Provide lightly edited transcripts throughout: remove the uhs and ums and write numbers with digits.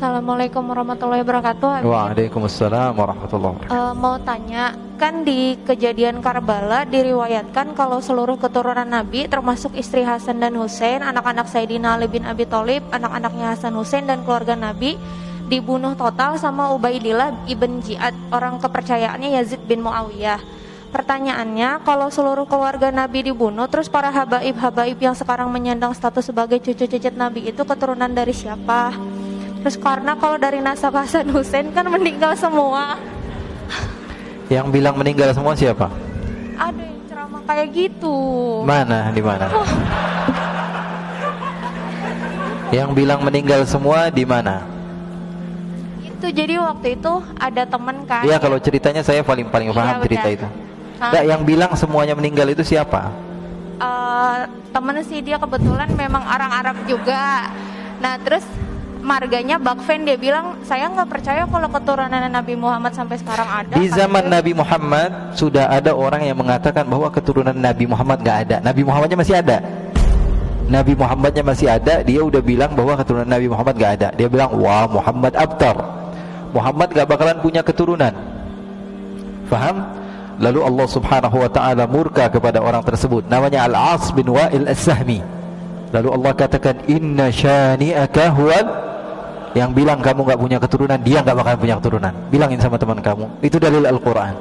Assalamualaikum warahmatullahi wabarakatuh. Waalaikumsalam warahmatullahi wabarakatuh. Mau tanya, kan di kejadian Karbala diriwayatkan kalau seluruh keturunan Nabi termasuk istri Hasan dan Husain, anak-anak Sayyidina Ali bin Abi Thalib, anak-anaknya Hasan Husain dan keluarga Nabi dibunuh total sama Ubaidillah ibn Ziyad, orang kepercayaannya Yazid bin Muawiyah. Pertanyaannya, kalau seluruh keluarga Nabi dibunuh, terus para habaib-habaib yang sekarang menyandang status sebagai cucu cicit Nabi itu keturunan dari siapa? Terus karena kalau dari nasab Hasan Husain kan meninggal semua. Yang bilang meninggal semua siapa? Ada yang ceramah kayak gitu. Mana? Di mana? Yang bilang meninggal semua di mana? Itu jadi waktu itu ada teman kan. Iya, kalau ceritanya saya paling paham cerita itu. Enggak, yang bilang semuanya meninggal itu siapa? Temen sih, dia kebetulan memang orang Arab juga. Nah terus marganya Bakfen, dia bilang saya nggak percaya kalau keturunan Nabi Muhammad sampai sekarang ada. Di zaman Nabi Muhammad sudah ada orang yang mengatakan bahwa keturunan Nabi Muhammad nggak ada. Nabi Muhammadnya masih ada. Nabi Muhammadnya masih ada. Dia udah bilang bahwa keturunan Nabi Muhammad nggak ada. Dia bilang, wah Muhammad abtar, Muhammad nggak bakalan punya keturunan. Faham? Lalu Allah Subhanahu Wa Taala murka kepada orang tersebut. Namanya Al-As bin Wa'il As-Sahmi. Lalu Allah katakan, inna syani'aka huwal, yang bilang kamu gak punya keturunan, dia gak bakalan punya keturunan. Bilangin sama teman kamu. Itu dalil Al-Quran.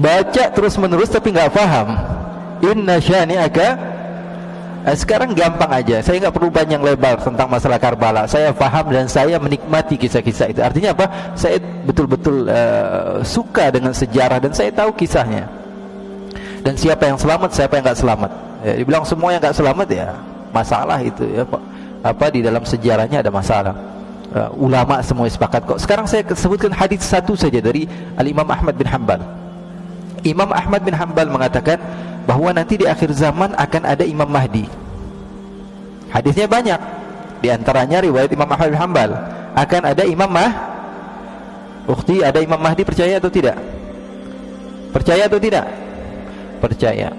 Baca terus menerus tapi gak paham. Inna syani'aka. Sekarang gampang aja. Saya gak perlu panjang lebar tentang masalah Karbala. Saya paham dan saya menikmati kisah-kisah itu. Artinya apa? Saya betul-betul suka dengan sejarah dan saya tahu kisahnya. Dan siapa yang selamat, siapa yang gak selamat. Ya, dibilang semua yang gak selamat, ya masalah itu ya Pak. Apa di dalam sejarahnya ada masalah. Ulama semua sepakat kok. Sekarang saya sebutkan hadis satu saja dari Al-Imam Ahmad bin Hanbal. Imam Ahmad bin Hanbal mengatakan bahwa nanti di akhir zaman akan ada Imam Mahdi. Hadisnya banyak. Di antaranya riwayat Imam Ahmad bin Hanbal, akan ada Imam Ukhti, ada Imam Mahdi, percaya atau tidak? Percaya atau tidak? Percaya.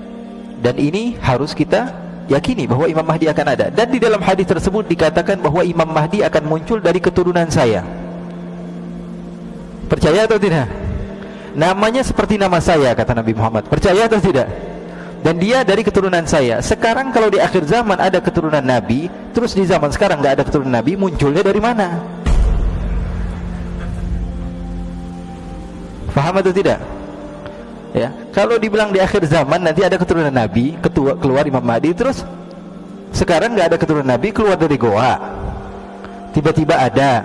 Dan ini harus kita yakini bahwa Imam Mahdi akan ada. Dan di dalam hadis tersebut dikatakan bahwa Imam Mahdi akan muncul dari keturunan saya. Percaya atau tidak? Namanya seperti nama saya, kata Nabi Muhammad. Percaya atau tidak? Dan dia dari keturunan saya. Sekarang kalau di akhir zaman ada keturunan Nabi, terus di zaman sekarang gak ada keturunan Nabi, munculnya dari mana? Faham atau tidak? Ya, kalau dibilang di akhir zaman nanti ada keturunan Nabi, keluar Imam Mahdi, terus sekarang nggak ada keturunan Nabi, keluar dari goa, tiba-tiba ada,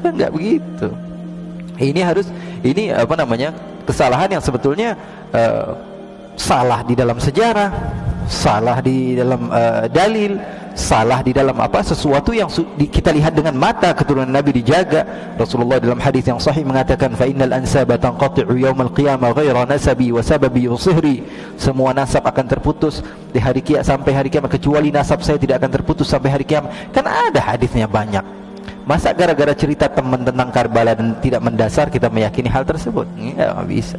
nggak begitu. Ini apa namanya, kesalahan yang sebetulnya salah di dalam sejarah, salah di dalam dalil, salah di dalam sesuatu yang kita lihat dengan mata. Keturunan Nabi dijaga. Rasulullah dalam hadis yang sahih mengatakan, fa innal ansaba tanqati'u yaumal qiyamah ghaira nasabi wa sababi usihri. Semua nasab akan terputus di hari kiamat, sampai hari kiamat, kecuali nasab saya tidak akan terputus sampai hari kiamat. Kan ada hadisnya banyak. Masa gara-gara cerita teman tentang Karbala dan tidak mendasar kita meyakini hal tersebut? Nggak bisa.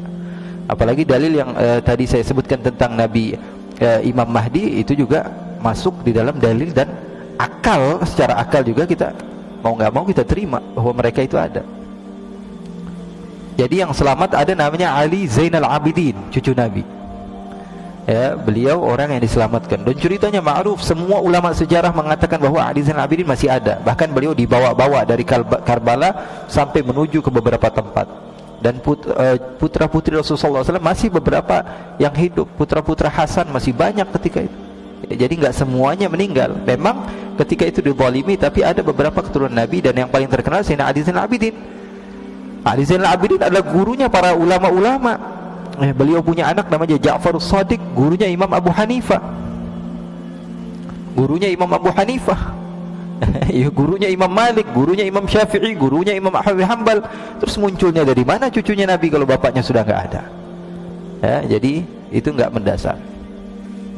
Apalagi dalil yang tadi saya sebutkan tentang Nabi Imam Mahdi, itu juga masuk di dalam dalil dan akal. Secara akal juga kita mau nggak mau kita terima bahwa mereka itu ada. Jadi yang selamat ada namanya Ali Zainal Abidin, cucu Nabi. Ya, beliau orang yang diselamatkan. Dan ceritanya ma'ruf, semua ulama sejarah mengatakan bahwa Ali Zainal Abidin masih ada. Bahkan beliau dibawa-bawa dari Karbala sampai menuju ke beberapa tempat. Dan putra-putri Rasulullah SAW masih beberapa yang hidup. Putra-putra Hasan masih banyak ketika itu. Jadi nggak semuanya meninggal. Memang ketika itu dizalimi, tapi ada beberapa keturunan Nabi, dan yang paling terkenal Sayyidina Ali Zainal Abidin. Ali Zainal Abidin adalah gurunya para ulama-ulama. Beliau punya anak namanya Ja'far As-Sadiq, gurunya Imam Abu Hanifah. Gurunya Imam Abu Hanifah. Gurunya Imam Malik, gurunya Imam Syafi'i, gurunya Imam Ahmad bin Hanbal. Terus munculnya dari mana cucunya Nabi kalau bapaknya sudah nggak ada? Ya, jadi itu nggak mendasar.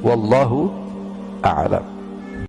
Wallahu a'lam.